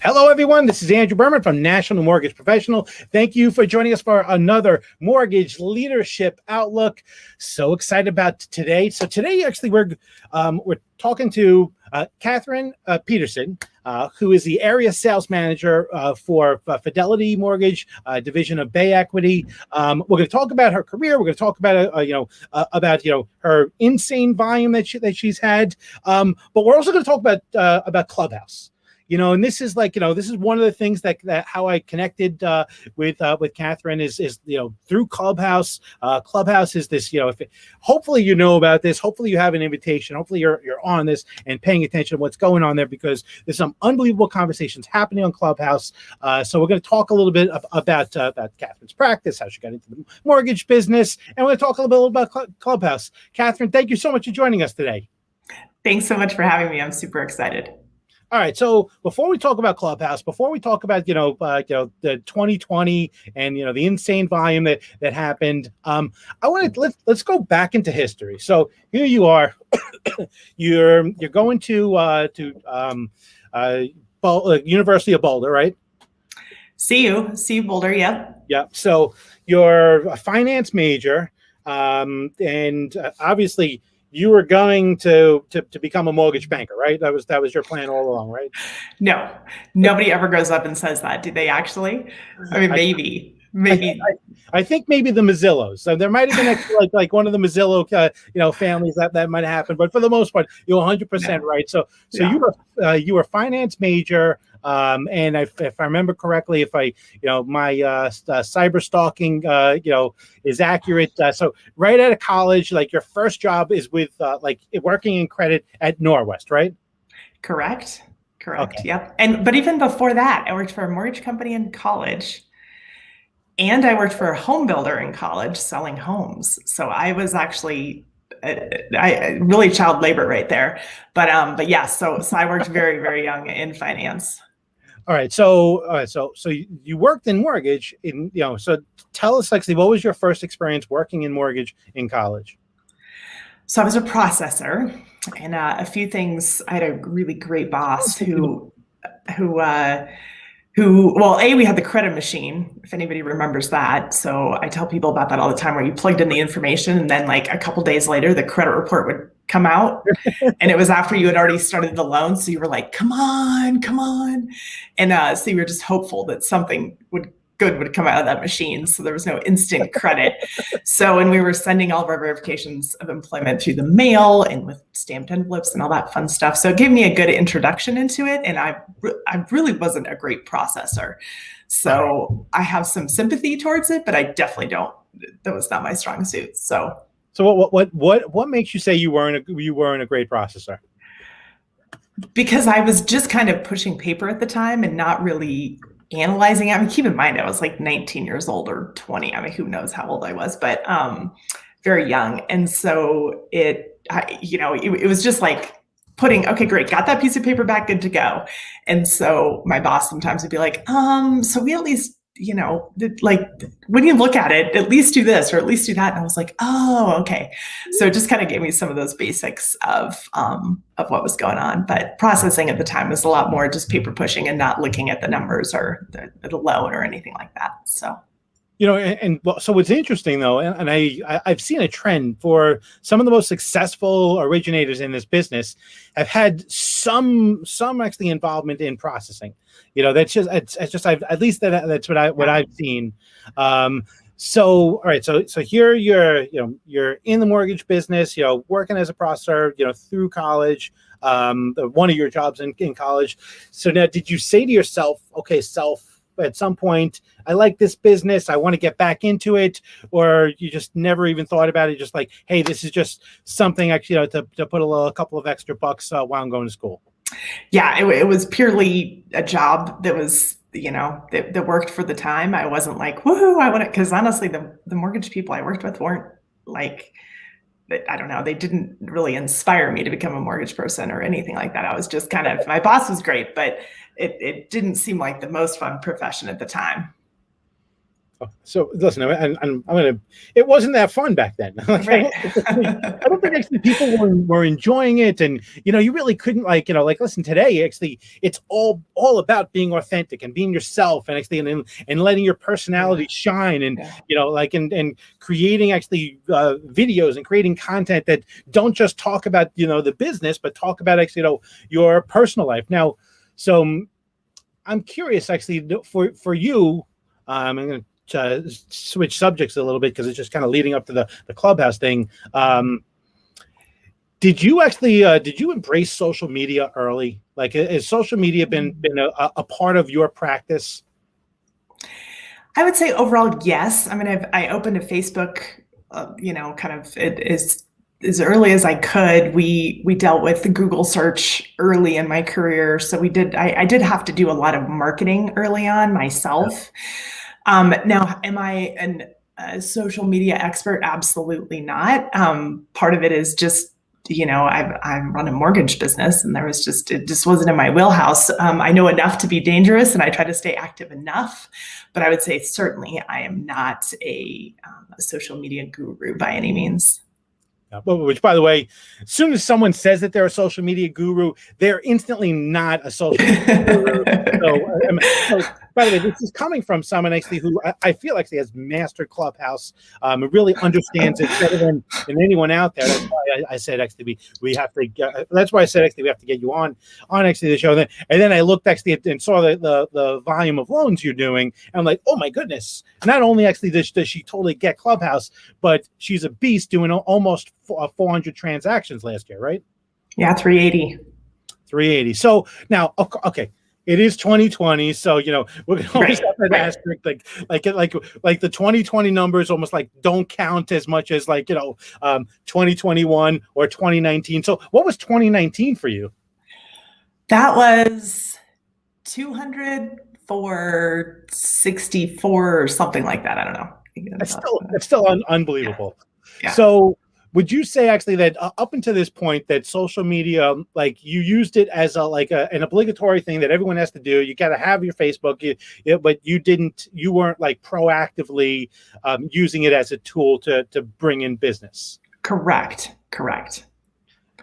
Hello, everyone. This is Andrew Berman from National Mortgage Professional. Thank you for joining us for another Mortgage Leadership Outlook. So excited about today. So today, actually, we're talking to Kathryn Pedersen, who is the area sales manager for Fidelity Mortgage division of Bay Equity. We're going to talk about her career. We're going to talk about her insane volume that she's had. But we're also going to talk about Clubhouse. And this is this is one of the things that how I connected with Kathryn is through Clubhouse. Clubhouse is this, hopefully you know about this. Hopefully you have an invitation. Hopefully you're on this and paying attention to what's going on there, because there's some unbelievable conversations happening on Clubhouse. So we're going to talk a little bit about Kathryn's practice, how she got into the mortgage business, and we're going to talk a little bit about Clubhouse. Kathryn, thank you so much for joining us today. Thanks so much for having me. I'm super excited. All right. So before we talk about Clubhouse, before we talk about the 2020 and the insane volume that happened, I want to let's go back into history. So here you are, you're going to University of Boulder, right? CU Boulder. Yep. Yep. So you're a finance major, and obviously you were going to become a mortgage banker, right? That was your plan all along, right? No, nobody ever goes up and says that. Do they actually? I mean, maybe. I think maybe the Mazzillos. So there might have been like one of the Mazzillo, families that might happen. But for the most part, you're 100% right. So yeah. You were a finance major. And if I remember correctly, my cyber stalking, is accurate. So right out of college, your first job is with working in credit at Norwest, right? Correct. Okay. Yep. But even before that, I worked for a mortgage company in college, and I worked for a home builder in college selling homes. So I was actually really child labor right there. But yeah, so I worked very, very young in finance. All right. So you worked in mortgage so tell us, what was your first experience working in mortgage in college? So I was a processor, and a few things. I had a really great boss who we had the credit machine, if anybody remembers that. So I tell people about that all the time, where you plugged in the information and then a couple days later, the credit report would come out. And it was after you had already started the loan. So you were like, come on. And so you were just hopeful that something good would come out of that machine. So there was no instant credit. So when we were sending all of our verifications of employment through the mail and with stamped envelopes and all that fun stuff. So it gave me a good introduction into it. And I really wasn't a great processor. So I have some sympathy towards it, but I definitely don't. That was not my strong suit. So what makes you say you weren't a great processor? Because I was just kind of pushing paper at the time and not really analyzing it. I mean, keep in mind, I was 19 years old or 20. I mean, who knows how old I was, but very young. And so it was just putting, okay, great, got that piece of paper back, good to go. And so my boss sometimes would be like, so we at least, when you look at it, at least do this or at least do that. And I was like, oh, okay. So it just kind of gave me some of those basics of what was going on. But processing at the time was a lot more just paper pushing and not looking at the numbers or the loan or anything like that. So. So what's interesting though, and I've seen a trend for some of the most successful originators in this business have had some actually involvement in processing. That's just at least that's what I've seen. So all right, so here you're in the mortgage business, working as a processor, through college, one of your jobs in college. So now, did you say to yourself, okay, at some point, I like this business, I want to get back into it, or you just never even thought about it, just hey, this is just something actually to put a couple of extra bucks while I'm going to school? Yeah, it was purely a job that was, that worked for the time. I wasn't woohoo, I want it, because honestly, the mortgage people I worked with weren't I don't know, they didn't really inspire me to become a mortgage person or anything like that. I was just my boss was great, but it didn't seem like the most fun profession at the time. So listen, and I'm gonna. It wasn't that fun back then. Like, Right. I don't think actually people were enjoying it, and you really couldn't like listen today. Actually, it's all about being authentic and being yourself, and actually and letting your personality shine, and and creating actually videos and creating content that don't just talk about the business, but talk about actually your personal life. Now, so I'm curious actually for you. I'm going to switch subjects a little bit because it's just kind of leading up to the Clubhouse thing. Did you embrace social media early? Like, has social media been a part of your practice? I would say overall, yes. I mean, I opened a Facebook, kind of as early as I could. We dealt with the Google search early in my career, so I did have to do a lot of marketing early on myself. Now, am I a social media expert? Absolutely not. Part of it is just, I run a mortgage business, and it just wasn't in my wheelhouse. I know enough to be dangerous, and I try to stay active enough, but I would say certainly I am not a social media guru by any means. Which, by the way, as soon as someone says that they're a social media guru, they're instantly not a social media guru. So, by the way, this is coming from someone actually who I feel actually has mastered Clubhouse, and really understands it better than anyone out there. That's why I said actually we have to. That's why I said actually we have to get you on actually the show. And then I looked actually and saw the volume of loans you're doing, and I'm like, oh my goodness! Not only actually does she totally get Clubhouse, but she's a beast doing almost 400 transactions last year, right? Yeah, 380. 380. So now, okay, it is 2020, so we're gonna always have that asterisk, like the 2020 numbers almost like don't count as much as 2021 or 2019. So what was 2019 for you? That was 200 for 64 or something like that. I don't know. It's still unbelievable. Yeah. So would you say actually that up until this point that social media, like you used it as an obligatory thing that everyone has to do? You got to have your Facebook, but you weren't like proactively using it as a tool to bring in business. Correct.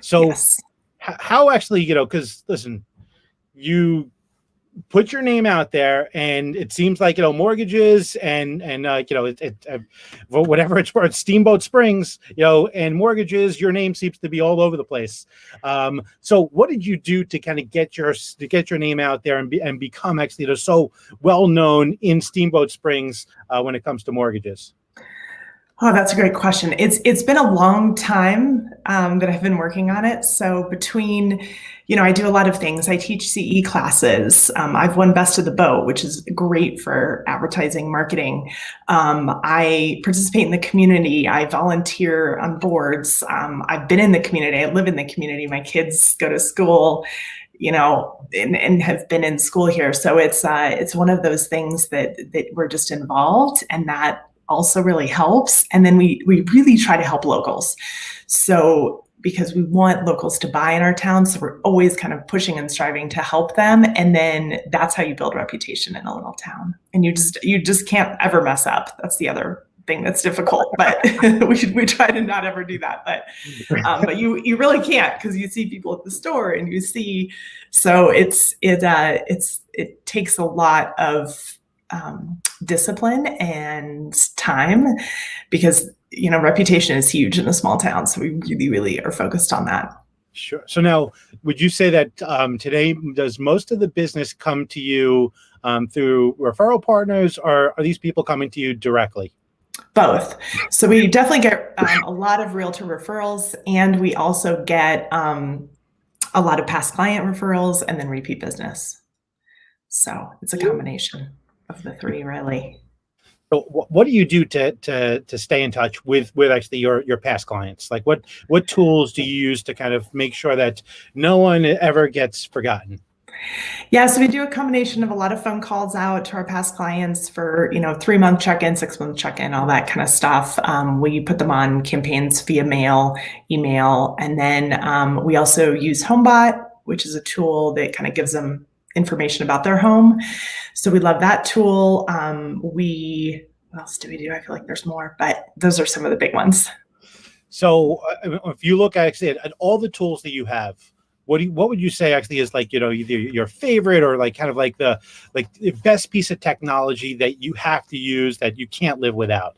So yes. How actually, because listen, you put your name out there, and it seems like mortgages and whatever it's worth, Steamboat Springs, and mortgages, your name seems to be all over the place. So what did you do to kind of get your name out there and become actually so well known in Steamboat Springs when it comes to mortgages? Oh, that's a great question. It's been a long time that I've been working on it. So between, I do a lot of things. I teach CE classes. I've won Best of the Boat, which is great for advertising, marketing. I participate in the community. I volunteer on boards. I've been in the community. I live in the community. My kids go to school, and have been in school here. So it's one of those things that we're just involved, and that also really helps. And then we really try to help locals. So because we want locals to buy in our town, so we're always kind of pushing and striving to help them. And then that's how you build reputation in a little town. And you just can't ever mess up. That's the other thing that's difficult, but we try to not ever do that. But you really can't, because you see people at the store and so it takes a lot of discipline and time, because reputation is huge in a small town. So we really, really are focused on that. Sure. So now, would you say that today does most of the business come to you through referral partners, or are these people coming to you directly? Both. So we definitely get a lot of realtor referrals, and we also get a lot of past client referrals and then repeat business. So it's a combination of the three, really. So what do you do to stay in touch with actually your past clients? Like what tools do you use to kind of make sure that no one ever gets forgotten? Yeah, so we do a combination of a lot of phone calls out to our past clients for 3-month check-in, 6-month check-in, all that kind of stuff. We put them on campaigns via mail, email, and then we also use HomeBot, which is a tool that kind of gives them information about their home. So we love that tool. We what else do we do? I feel like there's more, but those are some of the big ones. So if you look actually at all the tools that you have, what would you say actually is like, either your favorite or like kind of like the best piece of technology that you have to use that you can't live without?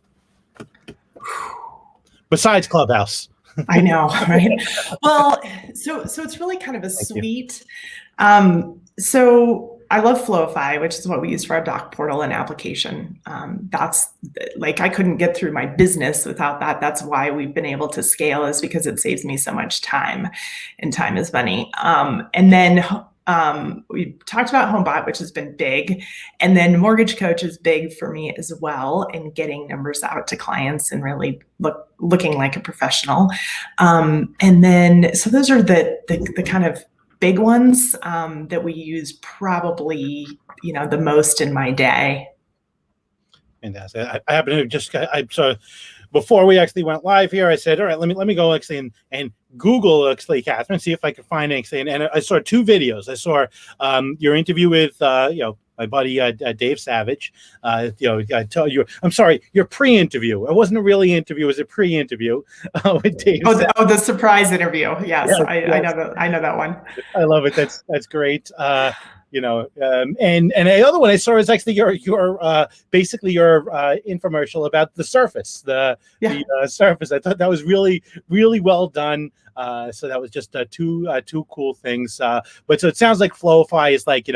Besides Clubhouse. I know, right? Well, so it's really kind of a suite. So I love Flowify, which is what we use for our doc portal and application. That's like, I couldn't get through my business without that. That's why we've been able to scale, is because it saves me so much time, and time is money. And then we talked about HomeBot, which has been big. And then Mortgage Coach is big for me as well, in getting numbers out to clients and really looking like a professional. And then, so those are the kind of big ones that we use probably, the most in my day. Fantastic. I happen to just, so before we actually went live here, I said, all right, let me go actually and Google actually, Kathryn, see if I can find anything. And I saw 2 videos. I saw your interview with my buddy Dave Savage. I tell you, I'm sorry, your pre-interview. It wasn't a really interview; it was a pre-interview with Dave. Oh, the surprise interview. Yes, yes. I know that one. I love it. That's great. And the other one I saw is actually your basically your infomercial about the Surface, the Surface. I thought that was really, really well done. So that was just two cool things. But so it sounds like Flowify is like,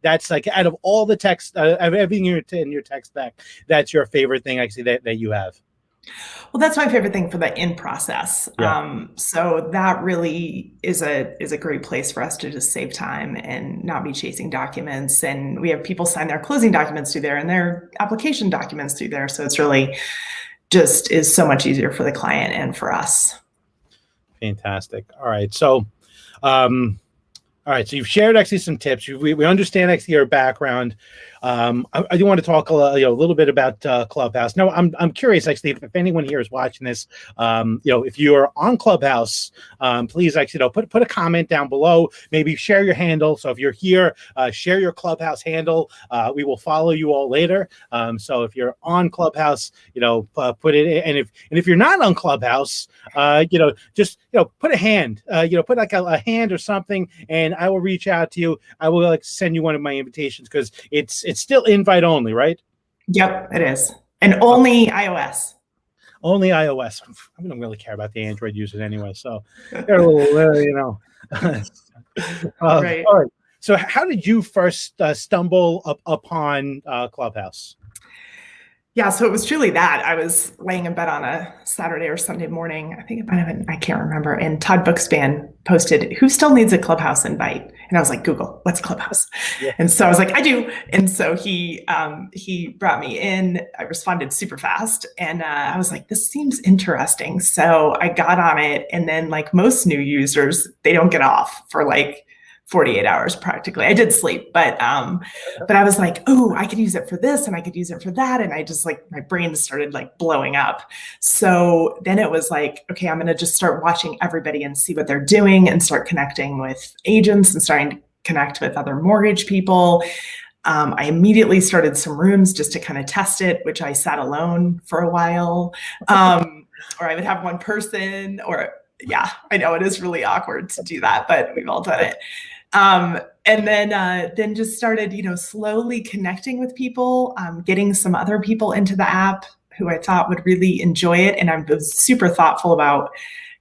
that's like, out of all the text, everything in your tech stack, that's your favorite thing actually that you have. Well, that's my favorite thing for the in process. Yeah. So that really is a great place for us to just save time and not be chasing documents. And we have people sign their closing documents through there and their application documents through there. So it's really just is so much easier for the client and for us. Fantastic. All right. So, so you've shared actually some tips. We understand actually your background. I do want to talk a little bit about Clubhouse. Now, I'm curious actually if anyone here is watching this. If you are on Clubhouse, please actually put a comment down below. Maybe share your handle. So if you're here, share your Clubhouse handle. We will follow you all later. So if you're on Clubhouse, put it in. And if you're not on Clubhouse, just put a hand. Put like a hand or something, and I will reach out to you. I will send you one of my invitations, because it's still invite only, right? Yep, it is. And only iOS. Only iOS. I don't really care about the Android users anyway, so they're a little, right. All right. So how did you first stumble upon Clubhouse? Yeah, so it was truly that. I was laying in bed on a Saturday or Sunday morning. I think it might have been, I can't remember. And Todd Bookspan posted, "Who still needs a Clubhouse invite?" And I was like, Google, what's Clubhouse? Yeah. And so I was like, I do. And so he brought me in. I responded super fast. And I was like, this seems interesting. So I got on it. And then, like most new users, they don't get off for like 48 hours practically. I did sleep, but I was like, oh, I could use it for this and I could use it for that. And I just my brain started like blowing up. So then it was like, okay, I'm going to just start watching everybody and see what they're doing and start connecting with agents and starting to connect with other mortgage people. I immediately started some rooms just to kind of test it, which I sat alone for a while. Or I would have one person, or yeah, I know it is really awkward to do that, but we've all done it. And then just started, slowly connecting with people, getting some other people into the app who I thought would really enjoy it. And I was super thoughtful about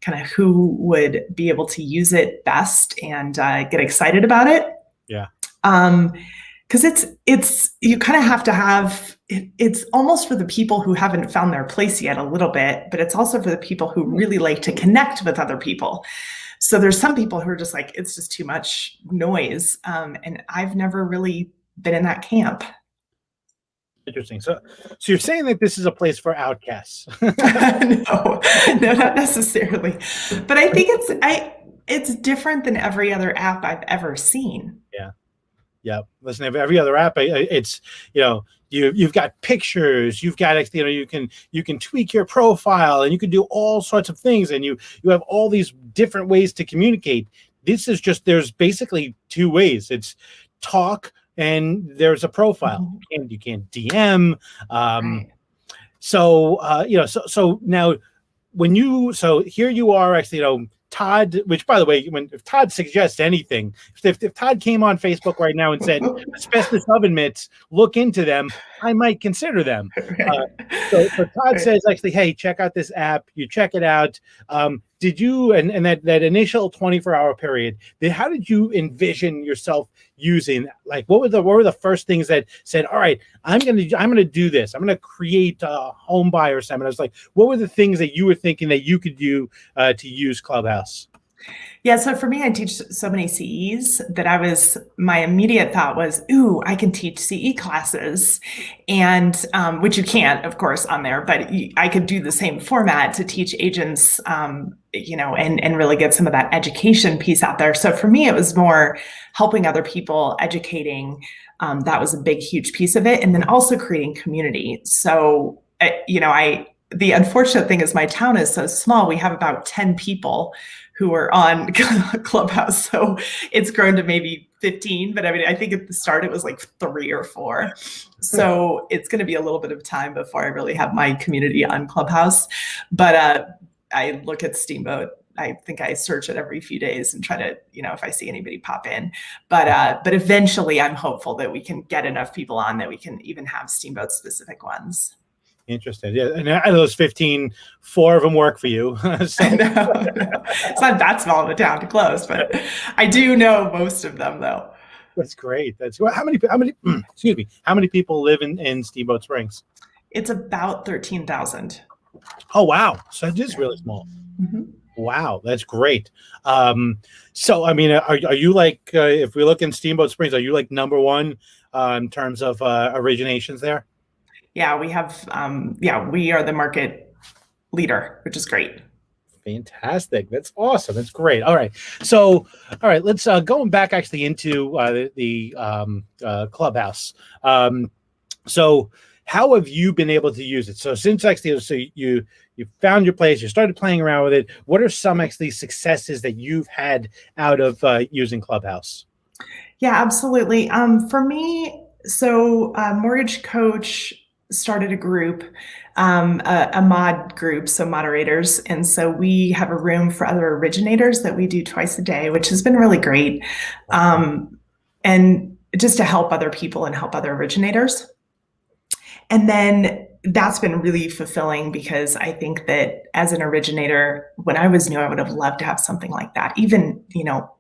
kind of who would be able to use it best and get excited about it. Yeah. Because it's you kind of have to have it's almost for the people who haven't found their place yet a little bit, but it's also for the people who really like to connect with other people. So there's some people who are just like, it's just too much noise. And I've never really been in that camp. Interesting. So you're saying that this is a place for outcasts? No, not necessarily. But I think it's different than every other app I've ever seen. Yeah. Yeah. Listen, every other app, it's, you've got pictures, you've got, you can tweak your profile, and you can do all sorts of things, and you have all these different ways to communicate. This is just, there's basically 2 ways. It's talk and there's a profile. You can DM. Right. So now so here you are actually, Todd, which by the way, if Todd suggests anything, if Todd came on Facebook right now and said asbestos oven mitts, look into them, I might consider them. So Todd says actually, hey, check out this app. You check it out. Did you and that initial 24-hour period? How did you envision yourself using? Like, what were the first things that said, all right, I'm gonna do this. I'm gonna create a home buyer seminars. Like, what were the things that you were thinking that you could do to use Clubhouse? Yeah, so for me, I teach so many CEs that my immediate thought was, ooh, I can teach CE classes, and which you can't, of course, on there, but I could do the same format to teach agents, and really get some of that education piece out there. So for me, it was more helping other people, educating. That was a big, huge piece of it, and then also creating community. So, the unfortunate thing is my town is so small. We have about 10 people who are on Clubhouse. So it's grown to maybe 15, but I think at the start it was like 3 or 4. So it's going to be a little bit of time before I really have my community on Clubhouse. But I look at Steamboat. I think I search it every few days and try to, if I see anybody pop in. But eventually I'm hopeful that we can get enough people on that we can even have Steamboat specific ones. Interesting. Yeah. And out of those 15, 4 of them work for you. No. It's not that small of a town to close, but I do know most of them though. That's great. How many excuse me, how many people live in Steamboat Springs? It's about 13,000. Oh, wow. So it is really small. Mm-hmm. Wow. That's great. So, are you like, if we look in Steamboat Springs, are you like number one in terms of originations there? Yeah, we have, we are the market leader, which is great. Fantastic. That's awesome. That's great. All right. Let's going back actually into the Clubhouse. So how have you been able to use it? So since actually, you found your place, you started playing around with it. What are some actually successes that you've had out of using Clubhouse? Yeah, absolutely. For me, Mortgage Coach started a group, a mod group, so moderators. And so we have a room for other originators that we do twice a day, which has been really great. And just to help other people and help other originators. And then that's been really fulfilling because I think that as an originator, when I was new, I would have loved to have something like that, even,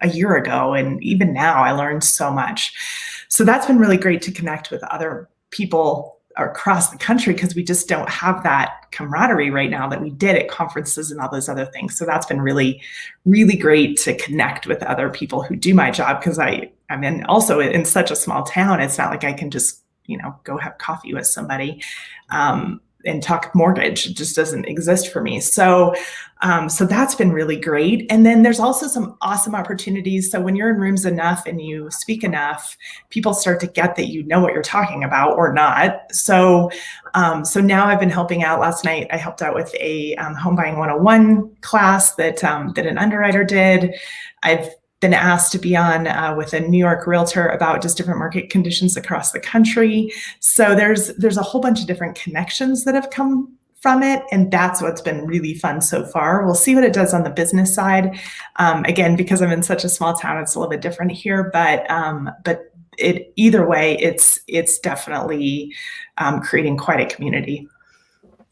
a year ago. And even now I learned so much. So that's been really great to connect with other people across the country because we just don't have that camaraderie right now that we did at conferences and all those other things. So that's been really, really great to connect with other people who do my job because I'm also in such a small town. It's not like I can just, go have coffee with somebody and talk mortgage. It just doesn't exist for me. So that's been really great. And then there's also some awesome opportunities. So when you're in rooms enough and you speak enough, people start to get that you know what you're talking about or not. So now I've been helping out. Last night I helped out with a home buying 101 class that an underwriter did. I've been asked to be on with a New York realtor about just different market conditions across the country. So there's a whole bunch of different connections that have come from it. And that's what's been really fun so far. We'll see what it does on the business side. Again, because I'm in such a small town, it's a little bit different here, but either way, it's definitely creating quite a community.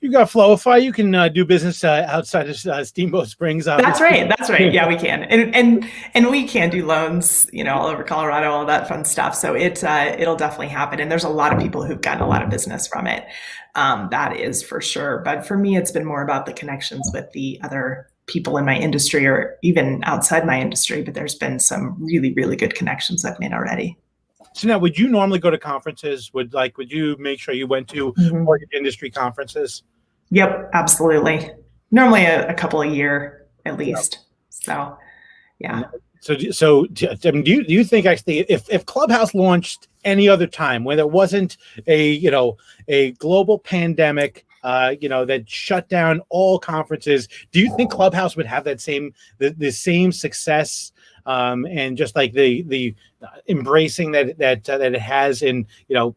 You got Flowify. You can do business outside of Steamboat Springs. That's right. Yeah, we can, and we can do loans, all over Colorado, all that fun stuff. So it'll definitely happen. And there's a lot of people who've gotten a lot of business from it. That is for sure. But for me, it's been more about the connections with the other people in my industry or even outside my industry. But there's been some really, really good connections I've made already. So now, would you normally go to conferences? Would you make sure you went to mortgage industry conferences? Yep, absolutely. Normally a couple a year at least. So, yeah. So do you think actually if Clubhouse launched any other time when there wasn't a global pandemic, that shut down all conferences, do you think Clubhouse would have that the same success and just like the embracing that it has in, you know,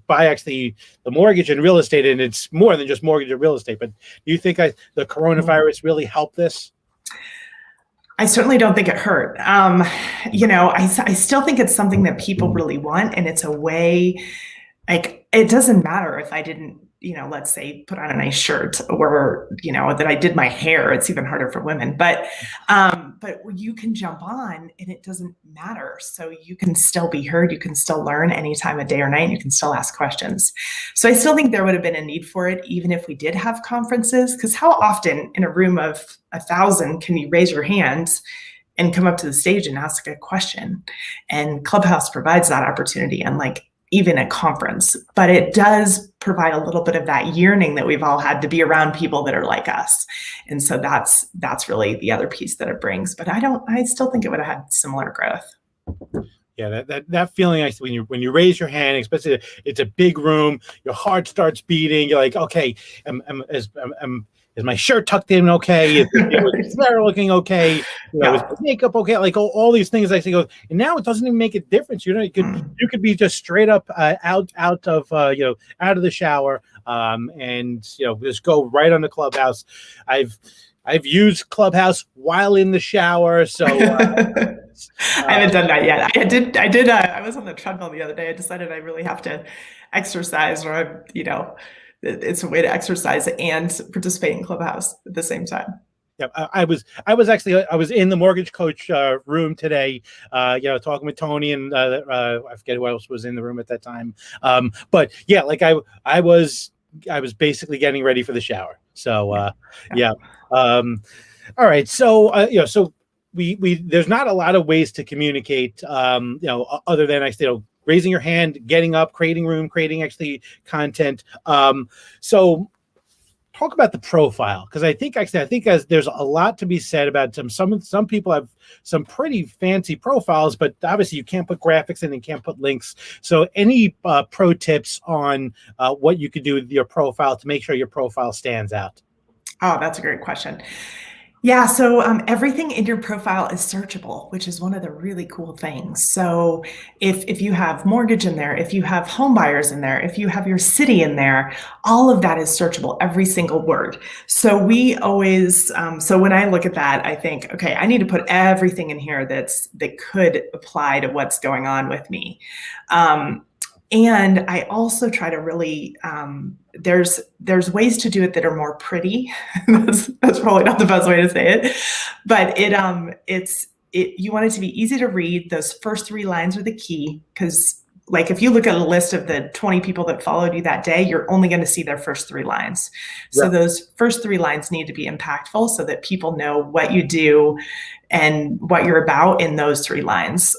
by actually the mortgage and real estate, and it's more than just mortgage and real estate. But do you think the coronavirus really helped this? I certainly don't think it hurt. You know, I still think it's something that people really want, and it's a way, like, it doesn't matter if I didn't, you know, let's say put on a nice shirt, or, you know, that I did my hair. It's even harder for women, but you can jump on and it doesn't matter. So you can still be heard. You can still learn any time of day or night. You can still ask questions. So I still think there would have been a need for it, even if we did have conferences, because how often in a room of 1,000 can you raise your hand and come up to the stage and ask a question? And Clubhouse provides that opportunity, and like, even a conference, but it does provide a little bit of that yearning that we've all had to be around people that are like us. And so that's really the other piece that it brings. But I still think it would have had similar growth. Yeah, that feeling, when you raise your hand, especially it's a big room, your heart starts beating. You're like, okay, is my shirt tucked in okay? Is the hair looking okay? You know, is the makeup okay? Like all these things I think of, and now it doesn't even make a difference. You know, you could be just straight up out of the shower, and you know, just go right on the Clubhouse. I've used Clubhouse while in the shower, so I haven't done that yet. I was on the treadmill the other day. I decided I really have to exercise, or it's a way to exercise and participate in Clubhouse at the same time. Yeah, I was in the mortgage coach room today, talking with Tony, and I forget who else was in the room at that time. But yeah, like I was basically getting ready for the shower. So yeah. All right. So so we there's not a lot of ways to communicate, other than raising your hand, getting up, creating room, creating actually content. So talk about the profile, because I think as there's a lot to be said about some people have some pretty fancy profiles, but obviously you can't put graphics in and can't put links. So any pro tips on what you could do with your profile to make sure your profile stands out? Oh, that's a great question. Yeah, so everything in your profile is searchable, which is one of the really cool things. So if you have mortgage in there, if you have home buyers in there, if you have your city in there, all of that is searchable, every single word. So we always, so when I look at that, I think, okay, I need to put everything in here that could apply to what's going on with me. And I also try to really, there's ways to do it that are more pretty. that's probably not the best way to say it, but you want it to be easy to read. Those first 3 lines are the key, because like if you look at a list of the 20 people that followed you that day, you're only going to see their first 3 lines. So yeah. Those first 3 lines need to be impactful so that people know what you do and what you're about in those 3 lines.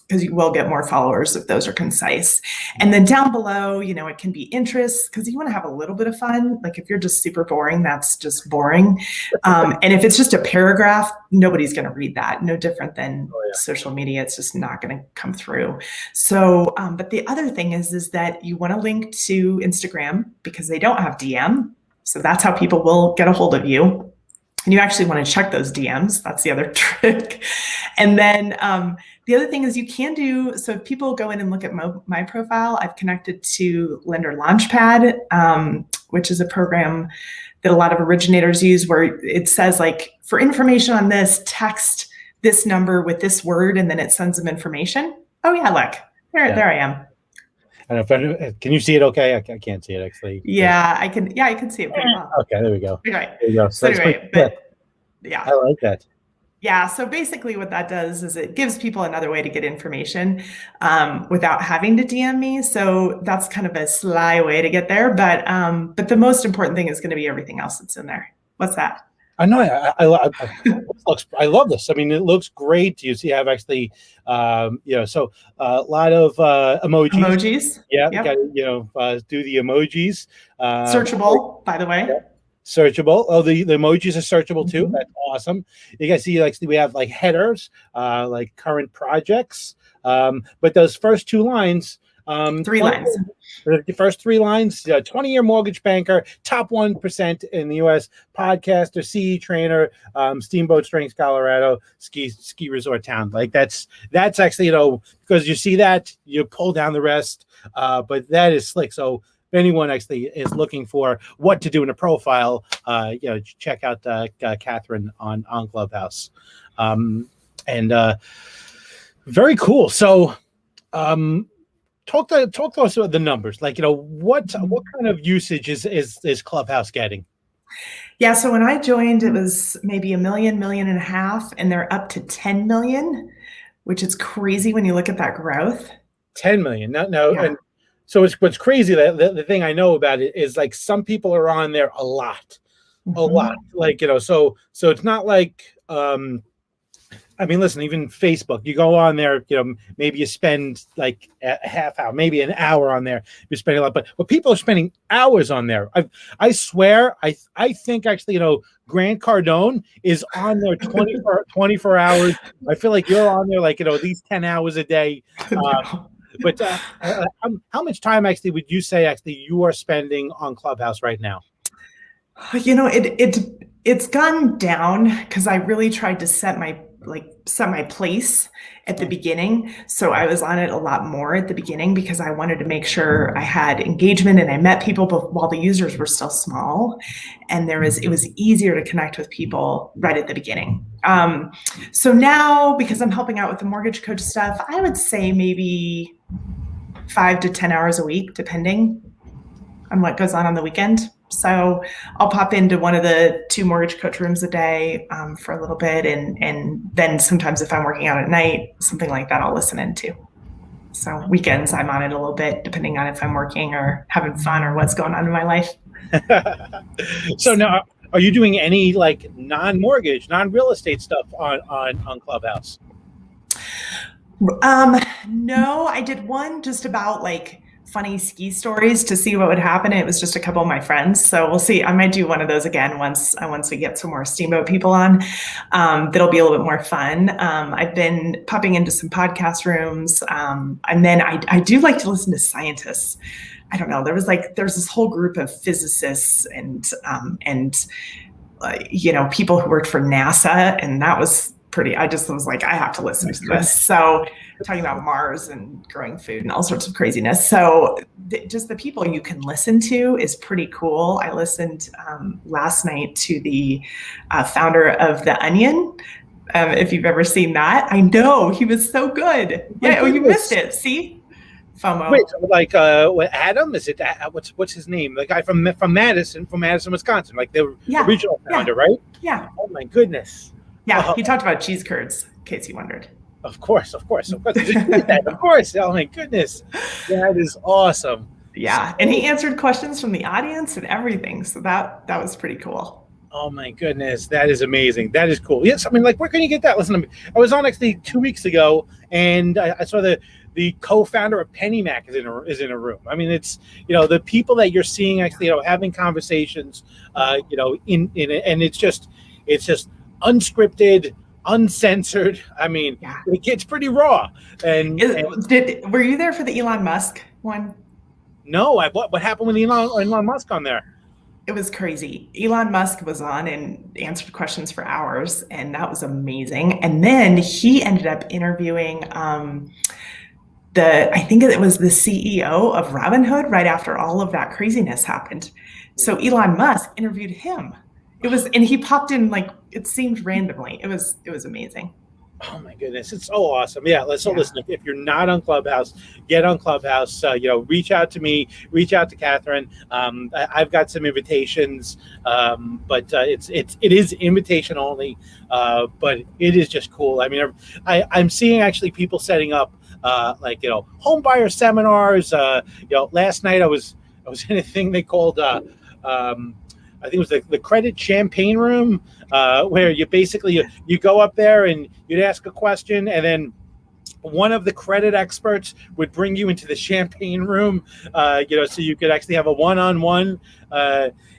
Because you will get more followers if those are concise. And then down below, it can be interests, because you want to have a little bit of fun. Like if you're just super boring, that's just boring. And if it's just a paragraph, nobody's going to read that. No different than social media. It's just not going to come through. So, but the other thing is that you want to link to Instagram, because they don't have DM. So that's how people will get a hold of you. And you actually want to check those DMs. That's the other trick. And then the other thing is you can do, so if people go in and look at my profile, I've connected to Lender Launchpad, which is a program that a lot of originators use, where it says, like, for information on this, text this number with this word, and then it sends them information. Oh yeah, look, there I am. I don't know if can you see it okay? I can't see it actually. Yeah, I can. Yeah, I can see it pretty well. Okay, there we go. Okay. There you go. So anyway, but yeah. I like that. Yeah, so basically what that does is it gives people another way to get information without having to DM me. So that's kind of a sly way to get there. But the most important thing is going to be everything else that's in there. What's that? I know. I love this. I mean, it looks great. You see, I have actually, so a lot of emojis. Emojis. Yeah. Yep. Do the emojis. Searchable, by the way. Yeah. Searchable. Oh, the emojis are searchable too. Mm-hmm. That's awesome. You guys see, we have headers, like current projects. But those first 2 lines, Three lines. The first three lines: 20-year mortgage banker, top 1% in the U.S., podcaster, CE trainer, Steamboat Springs, Colorado, ski resort town. Like that's actually, because you see that, you pull down the rest. But that is slick. So if anyone actually is looking for what to do in a profile, check out Kathryn on Clubhouse. Very cool. So, talk to us about the numbers. Like, what kind of usage is Clubhouse getting? Yeah. So when I joined, it was maybe 1 million, 1.5 million, and they're up to 10 million, which is crazy when you look at that growth. 10 million. No. Yeah. And so what's crazy, that the thing I know about it is, like, some people are on there a lot. Like, so it's not like, listen, even Facebook, you go on there, maybe you spend like a half hour, maybe an hour on there. You're spending a lot, but people are spending hours on there. I swear, I think actually, Grant Cardone is on there 24 hours. I feel like you're on there like, at least 10 hours a day. But how much time actually would you say actually you are spending on Clubhouse right now? It's gone down because I really tried to set my place at the beginning. So I was on it a lot more at the beginning because I wanted to make sure I had engagement and I met people while the users were still small, and it was easier to connect with people right at the beginning. So now, because I'm helping out with the mortgage coach stuff, I would say maybe 5 to 10 hours a week, depending on what goes on the weekend. So I'll pop into one of the 2 mortgage coach rooms a day for a little bit. And then sometimes if I'm working out at night, something like that, I'll listen into. So weekends, I'm on it a little bit, depending on if I'm working or having fun or what's going on in my life. So now, are you doing any like non-mortgage, non-real estate stuff on Clubhouse? No, I did one just about like funny ski stories to see what would happen. It was just a couple of my friends. So we'll see. I might do one of those again once we get some more Steamboat people on. That'll be a little bit more fun. I've been popping into some podcast rooms. And then I do like to listen to scientists. I don't know. There's this whole group of physicists and people who worked for NASA, and that was pretty, I just was like, I have to listen to this. So talking about Mars and growing food and all sorts of craziness. So just the people you can listen to is pretty cool. I listened last night to the founder of The Onion. If you've ever seen that, I know he was so good. Yeah, you missed it. See? FOMO. Wait, like what, Adam? Is it what's his name? The guy from Madison, Wisconsin, like the original founder, right? Yeah. Oh my goodness. Yeah, he talked about cheese curds, in case you wondered. Of course. Of course. Oh my goodness. That is awesome. Yeah. And he answered questions from the audience and everything. So that was pretty cool. Oh my goodness. That is amazing. That is cool. Yes. Like, where can you get that? Listen, I was on actually 2 weeks ago, and I saw the co-founder of PennyMac is in a room. It's, the people that you're seeing actually, having conversations, and it's just unscripted, uncensored. It's pretty raw. And were you there for the Elon Musk one? No, what happened with Elon Musk on there? It was crazy. Elon Musk was on and answered questions for hours, and that was amazing. And then he ended up interviewing I think it was the CEO of Robinhood right after all of that craziness happened. So Elon Musk interviewed him. And he popped in, like, it seemed randomly. It was amazing. Oh my goodness, it's so awesome. Yeah, listen, if you're not on Clubhouse, get on Clubhouse. Reach out to me, reach out to Kathryn. I've got some invitations, but it is invitation only. But it is just cool. I'm seeing actually people setting up home buyer seminars. Last night I was in a thing they called I think it was the credit champagne room, where you basically you go up there and you'd ask a question, and then one of the credit experts would bring you into the champagne room, so you could actually have a one-on-one.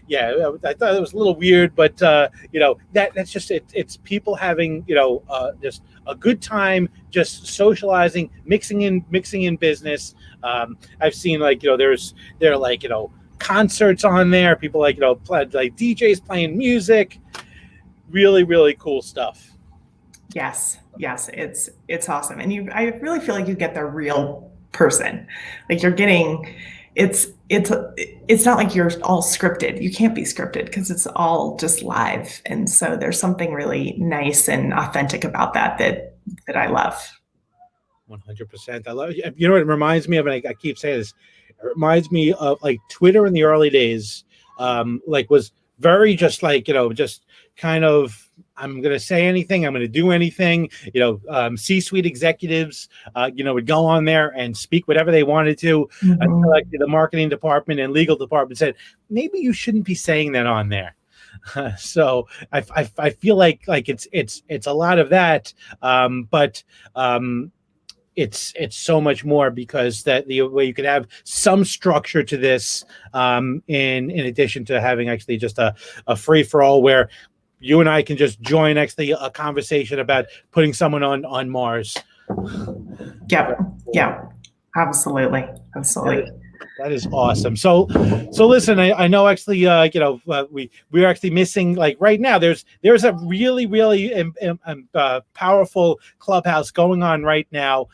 Yeah, I thought it was a little weird, but that's just it. It's people having just a good time, just socializing, mixing in business. I've seen there are concerts on there. People like DJs playing music. Really, really cool stuff. Yes, it's awesome, and I really feel like you get the real person. Like you're getting, it's not like you're all scripted. You can't be scripted because it's all just live, and so there's something really nice and authentic about that I love. 100%. I love it. You know what it reminds me of, and I keep saying this. It reminds me of Twitter in the early days. Was very just just kind of, I'm going to say anything, I'm going to do anything. C-suite executives, would go on there and speak whatever they wanted to. Mm-hmm. Until the marketing department and legal department said, maybe you shouldn't be saying that on there. So I feel like it's a lot of that, but it's so much more, because that the way you can have some structure to this, in addition to having actually just a free for all where you and I can just join actually a conversation about putting someone on Mars. Yep. Yeah, absolutely. That is awesome. So listen, I know actually, we're actually missing, right now, there's a really, really powerful Clubhouse going on right now,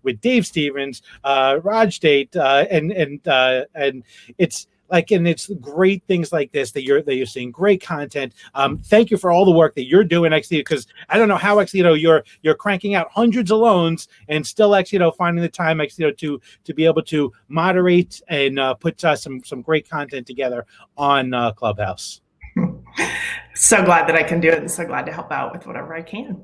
with Dave Stevens, Raj Date, and it's and it's great things like this that you're seeing great content. Thank you for all the work that you're doing, actually, because I don't know how actually you're cranking out hundreds of loans and still actually finding the time actually to be able to moderate and put some great content together on Clubhouse. So glad that I can do it, and so glad to help out with whatever I can.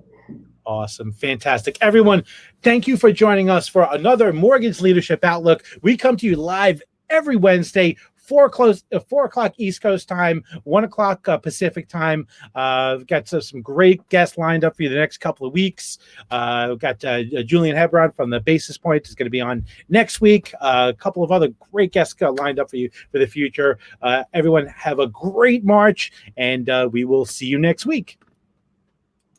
Awesome. Fantastic. Everyone, thank you for joining us for another Mortgage Leadership Outlook. We come to you live every Wednesday, 4 o'clock East Coast time, 1 o'clock Pacific time. We've got some great guests lined up for you the next couple of weeks. We've got Julian Hebron from the Basis Point is going to be on next week. A couple of other great guests lined up for you for the future. Everyone have a great March, and we will see you next week.